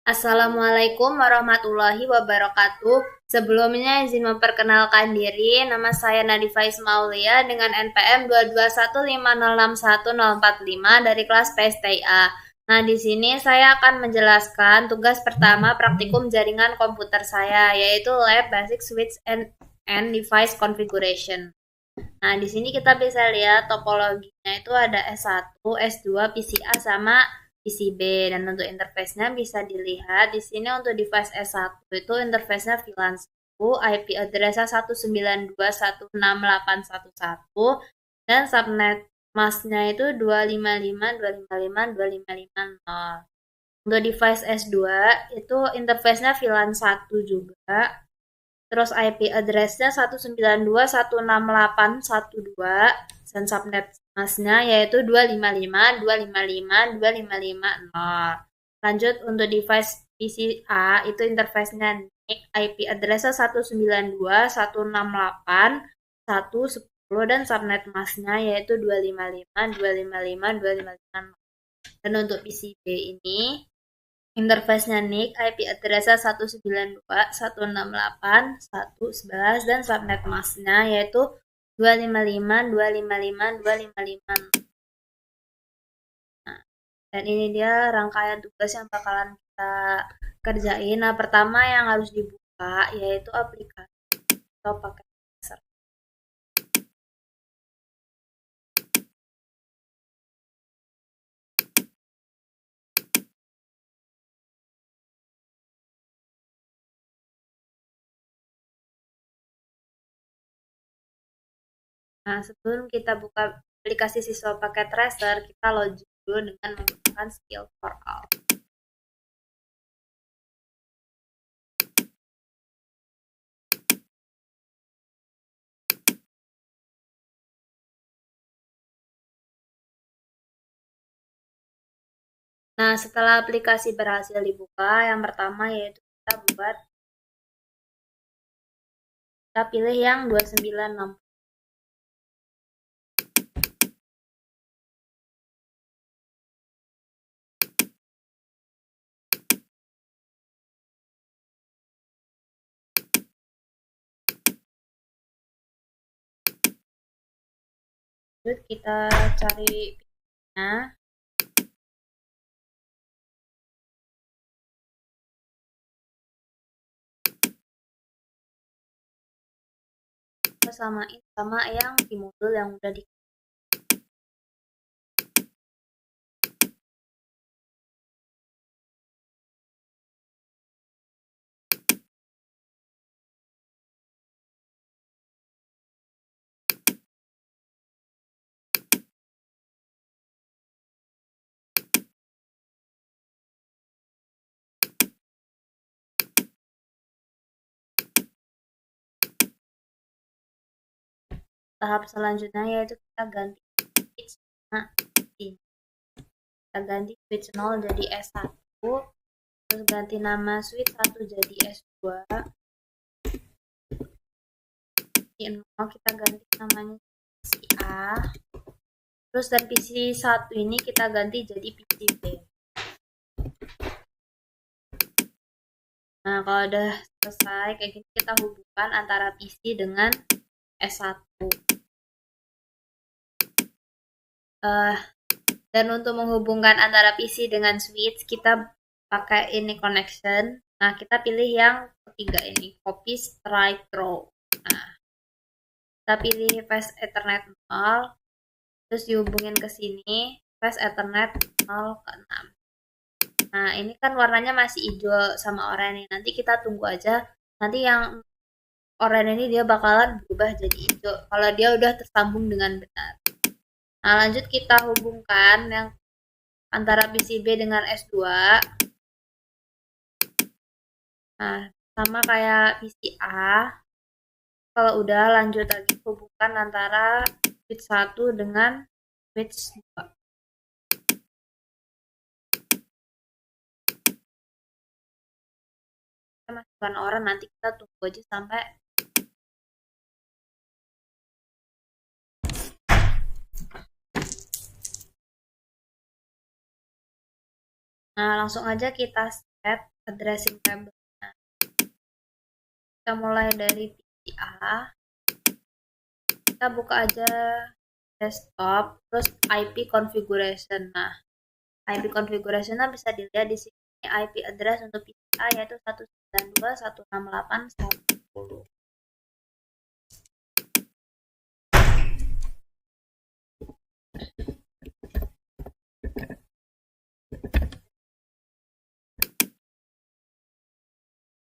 Assalamualaikum warahmatullahi wabarakatuh. Sebelumnya izin memperkenalkan diri, nama saya Nadifa Ismaulia dengan NPM 221506145 dari kelas PSTIA. Nah, di sini saya akan menjelaskan tugas pertama praktikum jaringan komputer saya, yaitu Lab Basic Switch and Device Configuration. Nah, di sini kita bisa lihat topologinya itu ada S1, S2, PCA sama PCB dan untuk interface-nya bisa dilihat di sini untuk device S1 itu interface-nya VLAN 1, IP address-nya 192.168.1.1 dan subnet mask-nya itu 255.255.255.0. Untuk device S2 itu interface-nya VLAN 1 juga. Terus IP address-nya 192.168.1.2 dan subnet masnya yaitu 255.255.255.0. Lanjut untuk device PCA itu interface-nya NIC, IP address-nya 192.168.1.10 dan subnet masnya yaitu 255.255.255.0. Dan untuk PCB ini interface-nya NIC, IP address-nya 192.168.1.11 dan subnet mask-nya yaitu 255.255.255. Nah, dan ini dia rangkaian tugas yang bakalan kita kerjain. Nah, pertama yang harus dibuka yaitu aplikasi atau paket browser. Nah, sebelum kita buka aplikasi siswa paket tracer, kita login dulu dengan menggunakan skill for all. Nah, setelah aplikasi berhasil dibuka, yang pertama yaitu kita pilih yang 296. Terus kita cari pinnya. Kita samain sama yang di modul yang udah di tahap selanjutnya yaitu kita ganti switch. Nah, kita ganti switch 0 jadi S1, terus ganti nama switch 1 jadi S2. Di 0 kita ganti namanya PCA. Terus dan PC1 ini kita ganti jadi PCB. Nah, kalau udah selesai kayak gini kita hubungkan antara PC dengan S1. Dan untuk menghubungkan antara PC dengan switch kita pakai ini connection. Nah, kita pilih yang ketiga ini, copy strike through. Nah, kita pilih fast ethernet 0, terus dihubungin ke sini, fast ethernet 0 ke 6. Nah, ini kan warnanya masih hijau sama oranye. Nanti kita tunggu aja. Nanti yang oranye ini dia bakalan berubah jadi hijau kalau dia udah tersambung dengan benar. Nah, lanjut kita hubungkan yang antara PCB dengan S2. Nah, sama kayak PCA. Kalau udah lanjut lagi hubungkan antara switch 1 dengan switch 2. Kita masukkan orang, nanti kita tunggu aja sampai nah, langsung aja kita add addressing table. Kita mulai dari PC A. Kita buka aja desktop, terus IP configuration. Nah, IP configuration bisa dilihat di sini. IP address untuk PC A yaitu 192.168.110.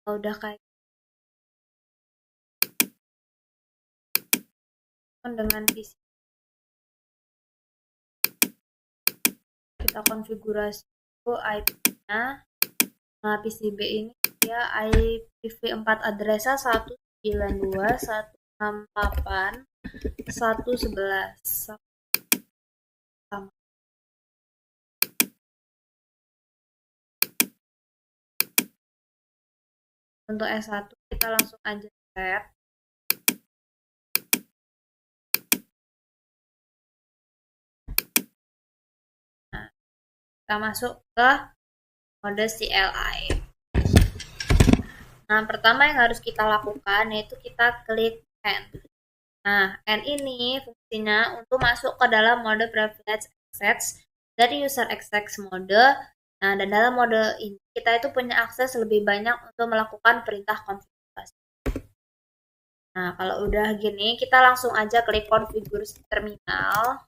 Udah kayak dengan PC kita konfigurasi IP-nya. Nah, PCB ini dia IPv4 addressnya 192.168.111 sama. Untuk S1 kita langsung aja set. Nah, kita masuk ke mode CLI. Nah, pertama yang harus kita lakukan yaitu kita klik N. Nah, N ini fungsinya untuk masuk ke dalam mode privilege access dari user access mode. Nah, dan dalam mode ini kita itu punya akses lebih banyak untuk melakukan perintah konfigurasi. Nah, kalau udah gini, kita langsung aja klik konfigurasi terminal.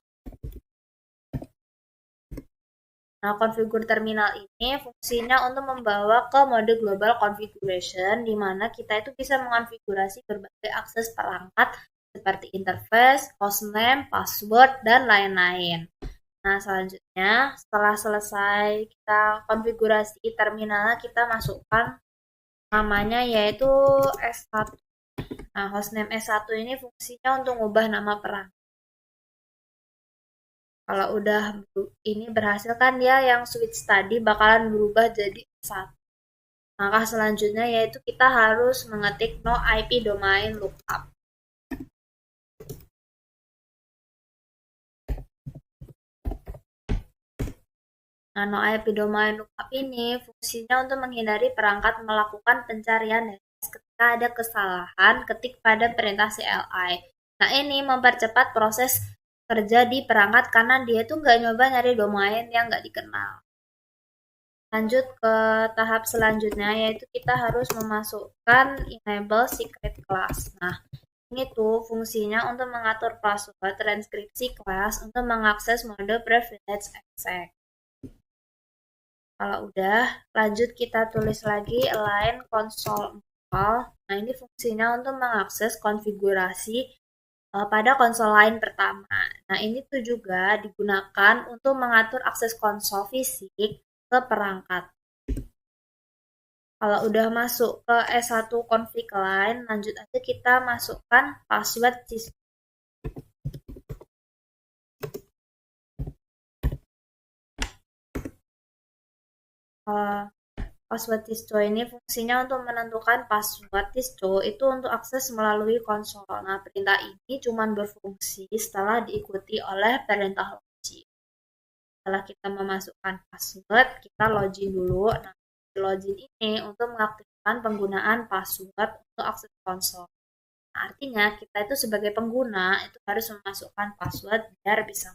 Nah, konfigur terminal ini fungsinya untuk membawa ke mode global configuration, di mana kita itu bisa mengonfigurasi berbagai akses perangkat seperti interface, hostname, password, dan lain-lain. Nah, selanjutnya setelah selesai kita konfigurasi terminalnya, kita masukkan namanya yaitu S1. Nah, hostname S1 ini fungsinya untuk mengubah nama perangkat. Kalau udah ini berhasil kan dia yang switch tadi bakalan berubah jadi S1. Maka selanjutnya yaitu kita harus mengetik no IP domain lookup. Nah, no IP domain lookup ini fungsinya untuk menghindari perangkat melakukan pencarian ketika ada kesalahan ketik pada perintah CLI. Nah, ini mempercepat proses kerja di perangkat karena dia tuh nggak nyoba nyari domain yang nggak dikenal. Lanjut ke tahap selanjutnya yaitu kita harus memasukkan enable secret class. Nah, ini tuh fungsinya untuk mengatur password transkripsi kelas untuk mengakses mode privilege access. Kalau udah, lanjut kita tulis lagi align console 4. Nah, ini fungsinya untuk mengakses konfigurasi pada konsol lain pertama. Nah, ini tuh juga digunakan untuk mengatur akses konsol fisik ke perangkat. Kalau udah masuk ke S1 config line, lanjut aja kita masukkan password distro. Password distro ini fungsinya untuk menentukan password distro itu untuk akses melalui konsol. Nah, perintah ini cuma berfungsi setelah diikuti oleh perintah login. Setelah kita memasukkan password, kita login dulu. Nah, login ini untuk mengaktifkan penggunaan password untuk akses konsol. Nah, artinya kita itu sebagai pengguna itu harus memasukkan password biar bisa.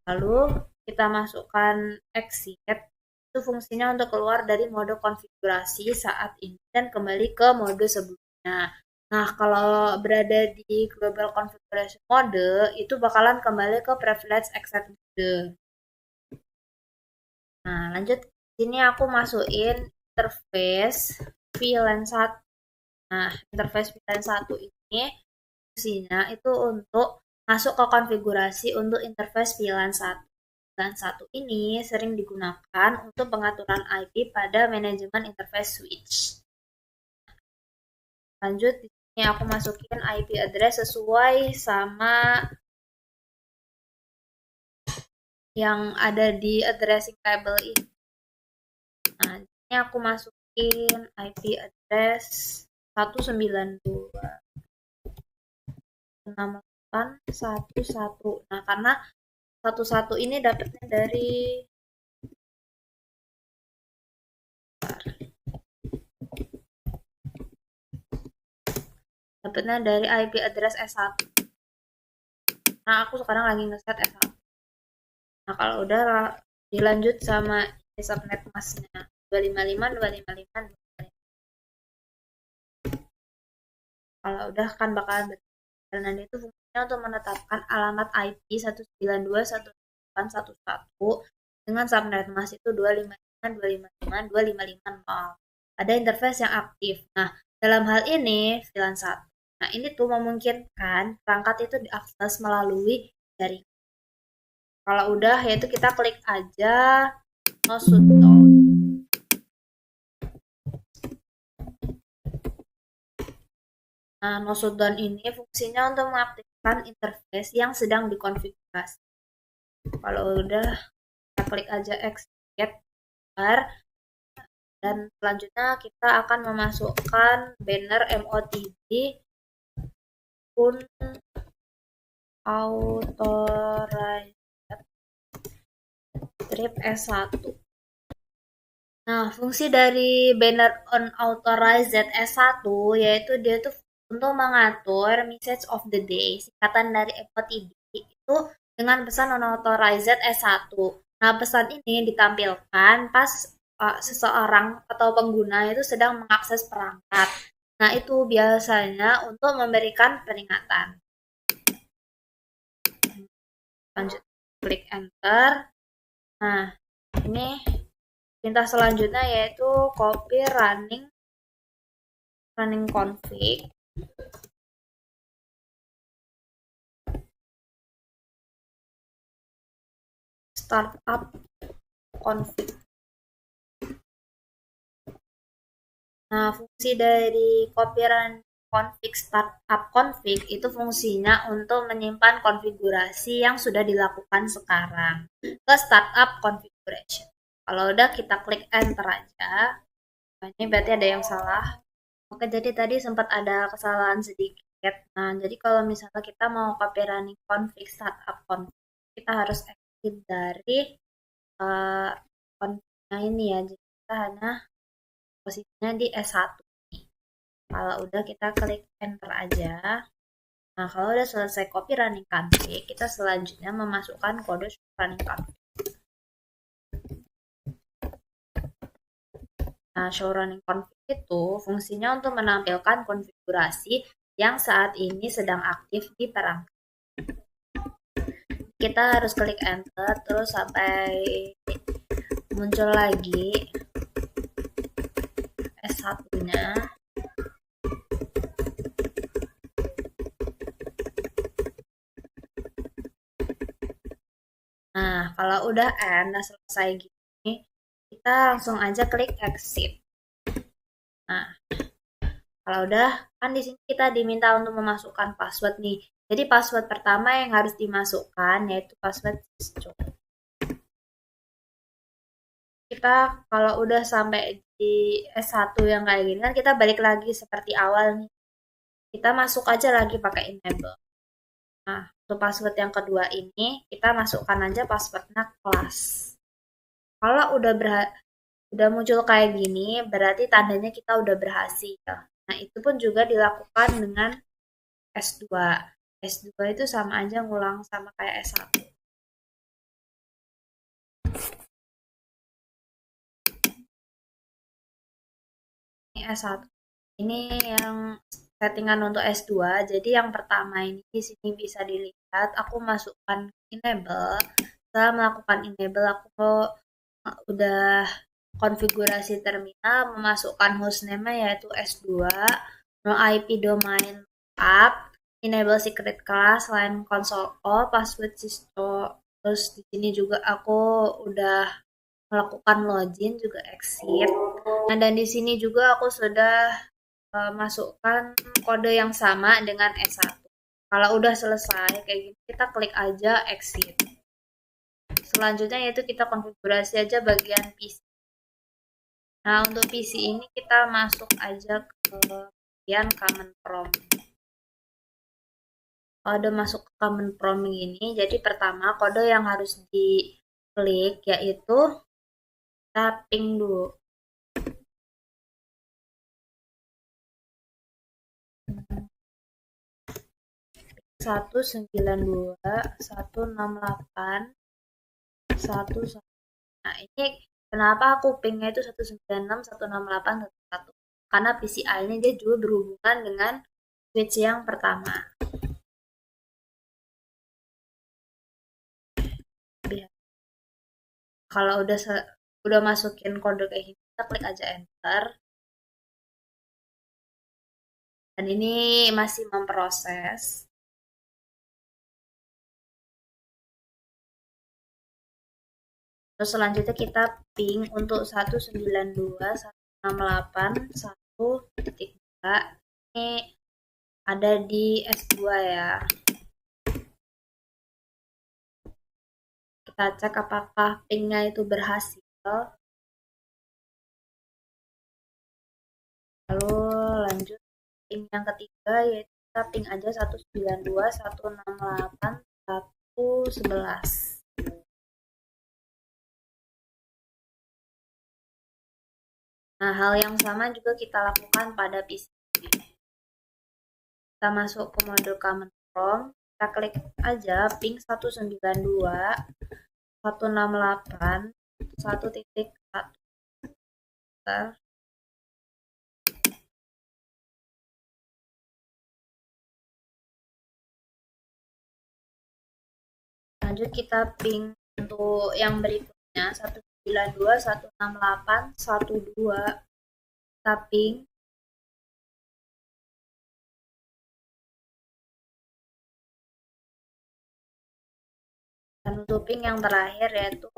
Lalu kita masukkan exit. Itu fungsinya untuk keluar dari mode konfigurasi saat ini dan kembali ke mode sebelumnya. Nah, kalau berada di global configuration mode, itu bakalan kembali ke privilege access mode. Nah, lanjut sini aku masukin interface VLAN 1. Nah, interface VLAN 1 ini fungsinya itu untuk masuk ke konfigurasi untuk interface VLAN 1. VLAN 1 ini sering digunakan untuk pengaturan IP pada manajemen interface switch. Lanjut, di sini aku masukin IP address sesuai sama yang ada di addressing table ini. Nah, di sini aku masukin IP address 192.168.111. Nah, karena 11 ini dapatnya dari Dapatnya dari IP address S1. Nah, aku sekarang lagi ngeset S1. Nah, kalau udah dilanjut sama subnet masknya 255 255. Kalau udah kan bakalan dan itu fungsinya untuk menetapkan alamat IP 192.168.1.1 dengan subnet mask itu 255.255.255.0. Ada interface yang aktif. Nah, dalam hal ini VLAN 1. Nah, ini tuh memungkinkan perangkat itu diakses melalui jaringan. Kalau udah, yaitu kita klik aja no shutdown. Nah, no shutdown ini fungsinya untuk mengaktifkan interface yang sedang dikonfigurasi. Kalau udah, kita klik aja exit dan selanjutnya kita akan memasukkan banner MOTB pun authorized strip S1. Nah, fungsi dari banner unauthorized S1 yaitu dia tuh untuk mengatur message of the day, singkatan dari MOTB itu dengan pesan unauthorized S1. Nah, pesan ini ditampilkan pas seseorang atau pengguna itu sedang mengakses perangkat. Nah, itu biasanya untuk memberikan peringatan. Lanjut, klik enter. Nah, ini perintah selanjutnya yaitu copy running config. Startup config. Nah, fungsi dari copy run config startup config itu fungsinya untuk menyimpan konfigurasi yang sudah dilakukan sekarang ke startup configuration. Kalau udah, kita klik enter aja. Nah, ini berarti ada yang salah. Oke, jadi tadi sempat ada kesalahan sedikit. Nah, jadi kalau misalnya kita mau copy running config startup config, kita harus exit dari config-nya ini ya. Jadi kita hanya posisinya di S1. Kalau udah, kita klik enter aja. Nah, kalau udah selesai copy running config, kita selanjutnya memasukkan kode running config. Nah, show running config itu fungsinya untuk menampilkan konfigurasi yang saat ini sedang aktif di perangkat. Kita harus klik enter terus sampai muncul lagi S1-nya. Nah, kalau udah selesai gini, kita langsung aja klik exit. Nah, kalau udah, kan di sini kita diminta untuk memasukkan password nih. Jadi password pertama yang harus dimasukkan yaitu password sysjo. Kita kalau udah sampai di S1 yang kayak gini kan kita balik lagi seperti awal nih. Kita masuk aja lagi pakai enable. Nah, untuk password yang kedua ini kita masukkan aja passwordnya kelas. Kalau udah muncul kayak gini, berarti tandanya kita udah berhasil. Nah, itu pun juga dilakukan dengan S2. S2 itu sama aja ngulang sama kayak S1. Ini S1. Ini yang settingan untuk S2. Jadi yang pertama ini di sini bisa dilihat aku masukkan enable. Setelah melakukan enable, aku udah konfigurasi terminal, memasukkan hostname yaitu S2, no IP domain up, enable secret class, line console all, password sysjo. Terus di sini juga aku udah melakukan login juga exit. Nah, dan di sini juga aku sudah masukkan kode yang sama dengan S1. Kalau udah selesai kayak gini, kita klik aja exit. Selanjutnya yaitu kita konfigurasi aja bagian PC. Nah, untuk PC ini kita masuk aja ke bagian command prompt. Kalau udah masuk ke command prompt ini, jadi pertama kode yang harus diklik yaitu kita ping dulu. 192.168.1.1. Nah, ini kenapa aku pingnya itu 196.168.1.1? Karena PCI ini dia juga berhubungan dengan switch yang pertama. Kalau udah masukin kode kayak gini, kita klik aja enter. Dan ini masih memproses. Terus selanjutnya kita ping untuk 192.168.1.2. Ini ada di S2 ya. Kita cek apakah pingnya itu berhasil. Lalu lanjut ping yang ketiga, yaitu kita ping aja 192.168.1.11. Nah, hal yang sama juga kita lakukan pada PC. Kita masuk ke mode command prompt, kita klik aja ping 192.168.1.1. Lanjut kita ping untuk yang berikutnya 192.168.1.2. Kita ping. Dan untuk ping yang terakhir yaitu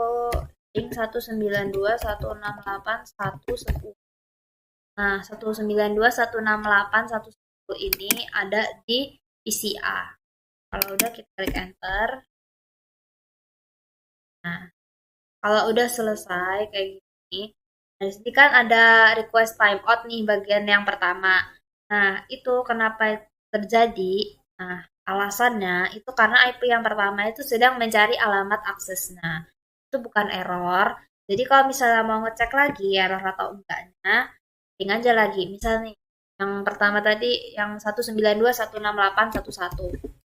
ping 192.168.1.10. Nah, 192.168.1.10 ini ada di PCA. Kalau udah kita klik enter. Nah, kalau udah selesai kayak gini, nah di sini kan ada request timeout nih bagian yang pertama. Nah, itu kenapa terjadi? Nah, alasannya itu karena IP yang pertama itu sedang mencari alamat akses. Nah, itu bukan error. Jadi kalau misalnya mau ngecek lagi error atau enggaknya, tinggal aja lagi. Misalnya nih, yang pertama tadi yang 192.168.1.1.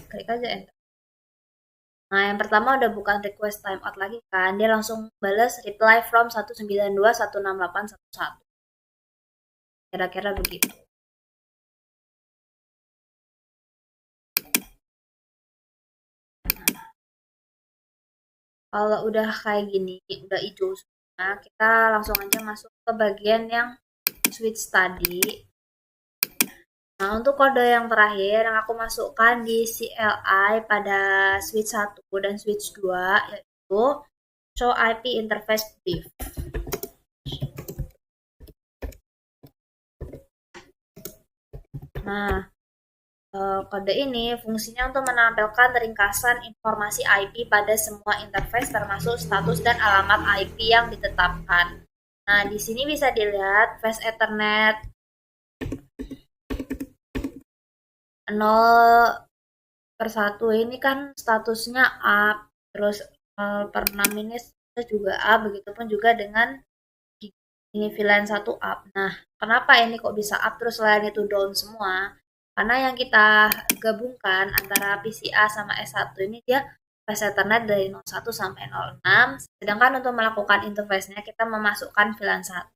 Klik aja enter. Nah, yang pertama udah bukan request timeout lagi kan, dia langsung balas reply from 192.168.1.1. Kira-kira begitu. Kalau udah kayak gini, udah hijau semua, kita langsung aja masuk ke bagian yang switch tadi. Nah, untuk kode yang terakhir yang aku masukkan di CLI pada switch 1 dan switch 2 yaitu show IP interface brief. Nah, kode ini fungsinya untuk menampilkan ringkasan informasi IP pada semua interface termasuk status dan alamat IP yang ditetapkan. Nah, di sini bisa dilihat Fast Ethernet 0/1 ini kan statusnya up, terus 0/6 ini juga up, begitupun juga dengan ini VLAN 1 up. Nah, kenapa ini kok bisa up terus lain itu down semua? Karena yang kita gabungkan antara PCA sama S1 ini dia Fast Ethernet dari 01 sampai 06, sedangkan untuk melakukan interface-nya kita memasukkan VLAN 1.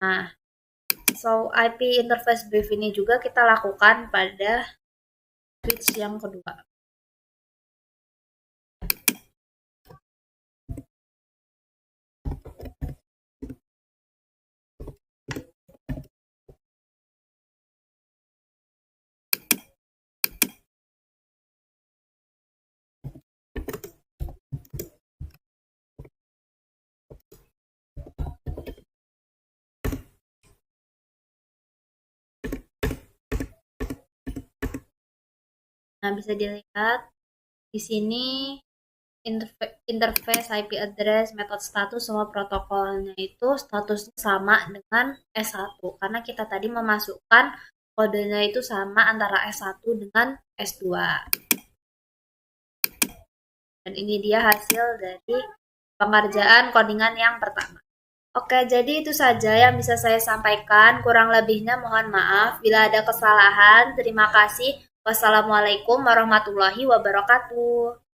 Nah, so IP interface brief ini juga kita lakukan pada switch yang kedua. Nah, bisa dilihat di sini interface IP address, method status, semua protokolnya itu statusnya sama dengan S1 karena kita tadi memasukkan kodenya itu sama antara S1 dengan S2. Dan ini dia hasil dari pengerjaan codingan yang pertama. Oke, jadi itu saja yang bisa saya sampaikan. Kurang lebihnya mohon maaf. Bila ada kesalahan, terima kasih. Wassalamualaikum warahmatullahi wabarakatuh.